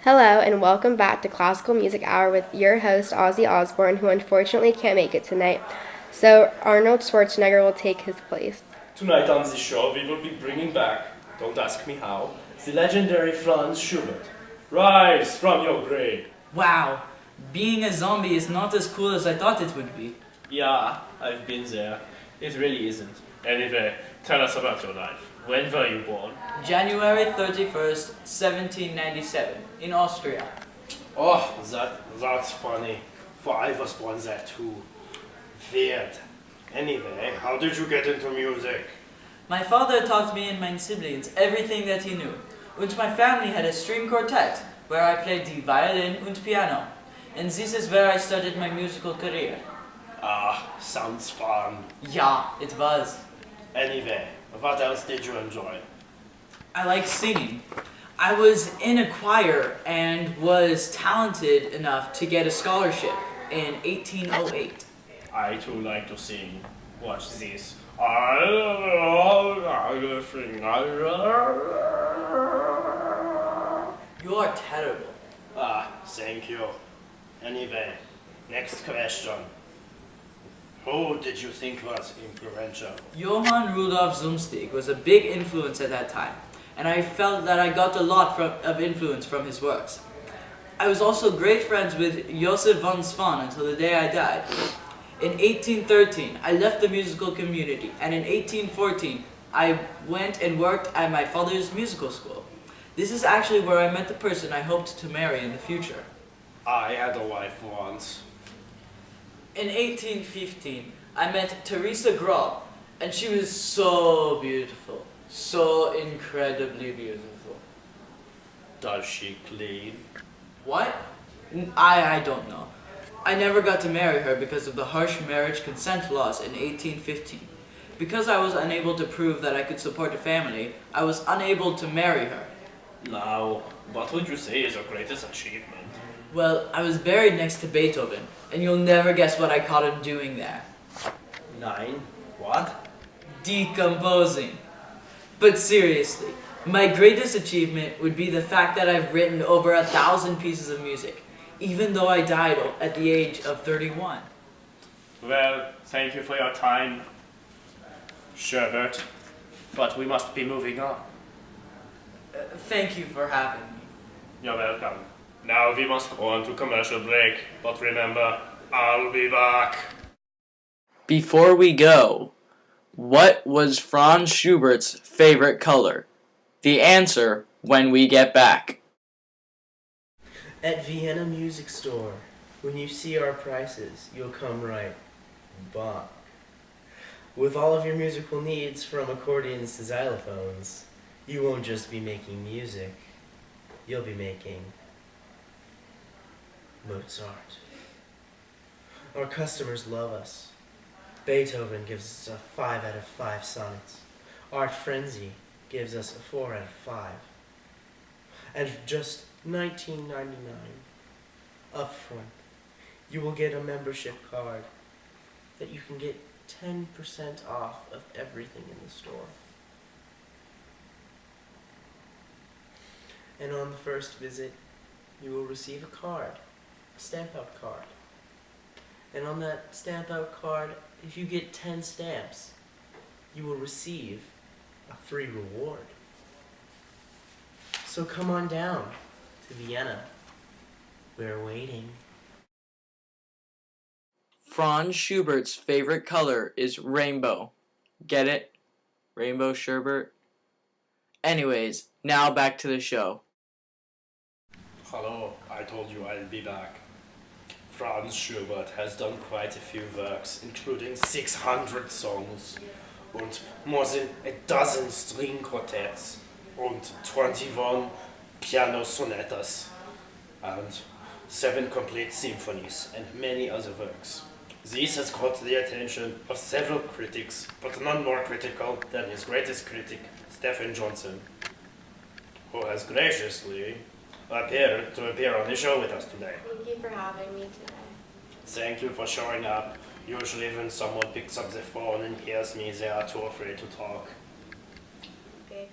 Hello and welcome back to Classical Music Hour with your host Ozzy Osbourne, who unfortunately can't make it tonight. So Arnold Schwarzenegger will take his place. Tonight on the show we will be bringing back, don't ask me how, the legendary Franz Schubert. Rise from your grave. Wow, being a zombie is not as cool as I thought it would be. Yeah, I've been there. It really isn't. Anyway, tell us about your life. When were you born? January 31st, 1797, in Austria. Oh, that's funny. For I was born there too. Weird. Anyway, how did you get into music? My father taught me and my siblings everything that he knew, and my family had a string quartet, where I played the violin and piano, and this is where I started my musical career. Ah, sounds fun. Yeah, it was. Anyway, what else did you enjoy? I like singing. I was in a choir and was talented enough to get a scholarship in 1808. I too like to sing. Watch this. You are terrible. Ah, thank you. Anyway, next question. Who did you think was influential? Johann Rudolf Zumsteeg was a big influence at that time, and I felt that I got a lot of influence from his works. I was also great friends with Josef von Swan until the day I died. In 1813, I left the musical community, and in 1814, I went and worked at my father's musical school. This is actually where I met the person I hoped to marry in the future. I had a wife once. In 1815, I met Teresa Groll, and she was so beautiful, so incredibly beautiful. Does she clean? What? I don't know. I never got to marry her because of the harsh marriage consent laws in 1815. Because I was unable to prove that I could support a family, I was unable to marry her. Now, what would you say is your greatest achievement? Well, I was buried next to Beethoven, and you'll never guess what I caught him doing there. 9. What? Decomposing. But seriously, my greatest achievement would be the fact that I've written over 1,000 pieces of music, even though I died at the age of 31. Well, thank you for your time, Schubert. But we must be moving on. Thank you for having me. You're welcome. Now we must go on to commercial break, but remember, I'll be back. Before we go, what was Franz Schubert's favorite color? The answer when we get back. At Vienna Music Store, when you see our prices, you'll come right back. With all of your musical needs, from accordions to xylophones, you won't just be making music, you'll be making Mozart. Our customers love us. Beethoven gives us a 5 out of 5 sonnets. Art Frenzy gives us a 4 out of 5. And for just $19.99 up front, you will get a membership card that you can get 10% off of everything in the store. And on the first visit, you will receive a card, a stamp-out card. And on that stamp-out card, if you get 10 stamps, you will receive a free reward. So come on down to Vienna. We're waiting. Franz Schubert's favorite color is rainbow. Get it? Rainbow sherbet? Anyways, now back to the show. Hello, I told you I'll be back. Franz Schubert has done quite a few works, including 600 songs, and more than a dozen string quartets, and 21 piano sonatas. And 7 complete symphonies, and many other works. This has caught the attention of several critics, but none more critical than his greatest critic, Stephen Johnson, who has graciously appear on the show with us today. Thank you for having me today. Thank you for showing up. Usually when someone picks up the phone and hears me, they are too afraid to talk. Okay.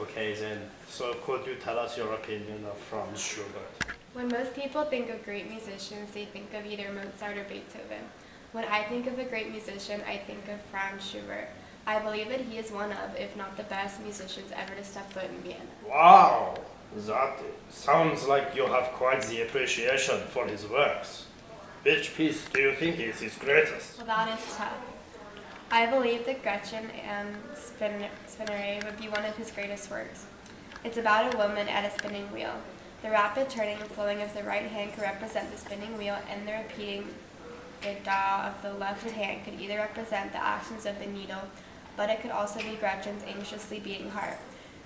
Okay then, so could you tell us your opinion of Franz Schubert? When most people think of great musicians, they think of either Mozart or Beethoven. When I think of a great musician, I think of Franz Schubert. I believe that he is one of, if not the best musicians ever to step foot in Vienna. Wow! That sounds like you have quite the appreciation for his works. Which piece do you think is his greatest? Well, that is tough. I believe that Gretchen and Spinneray would be one of his greatest works. It's about a woman at a spinning wheel. The rapid turning and flowing of the right hand could represent the spinning wheel, and the repeating da of the left hand could either represent the actions of the needle, but it could also be Gretchen's anxiously beating heart.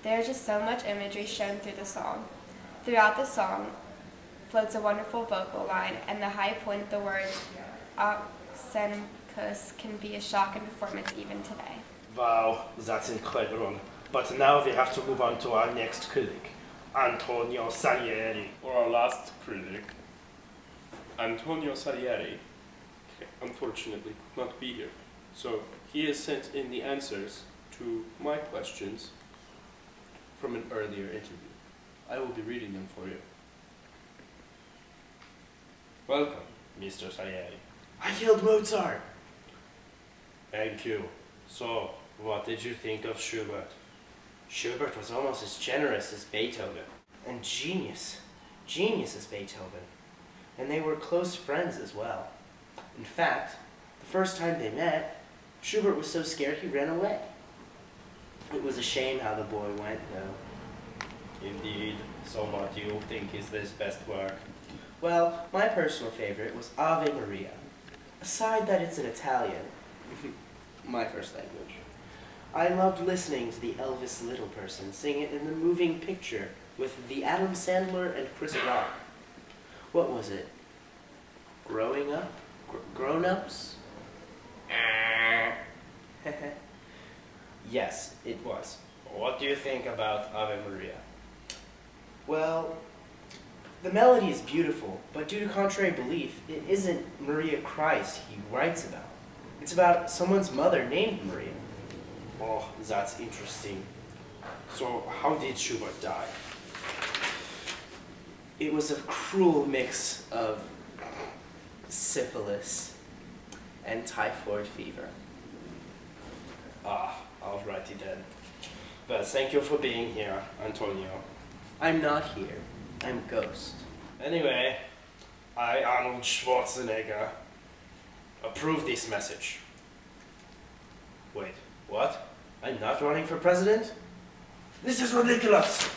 There is just so much imagery shown through the song. Throughout the song floats a wonderful vocal line, and the high point of the words Oxenkus can be a shocking performance even today. Wow, that's incredible. But now we have to move on to our next critic, Antonio Salieri. For our last critic, Antonio Salieri, unfortunately could not be here. So he has sent in the answers to my questions from an earlier interview. I will be reading them for you. Welcome, Mr. Salieri. I killed Mozart. Thank you. So, what did you think of Schubert? Schubert was almost as generous as Beethoven. And genius as Beethoven. And they were close friends as well. In fact, the first time they met, Schubert was so scared he ran away. It was a shame how the boy went, though. Indeed. So what do you think is his best work? Well, my personal favorite was Ave Maria. Aside that it's in Italian, my first language, I loved listening to the Elvis Little person sing it in the moving picture with the Adam Sandler and Chris Rock. What was it? Growing Up? Grown-ups? Yes, it was. What do you think about Ave Maria? Well, the melody is beautiful, but due to contrary belief, it isn't Maria Christ he writes about. It's about someone's mother named Maria. Oh, that's interesting. So, how did Schubert die? It was a cruel mix of syphilis and typhoid fever. Ah, alrighty then. Well, thank you for being here, Antonio. I'm not here. I'm Ghost. Anyway, I, Arnold Schwarzenegger, approve this message. Wait, what? I'm not running for president? This is ridiculous!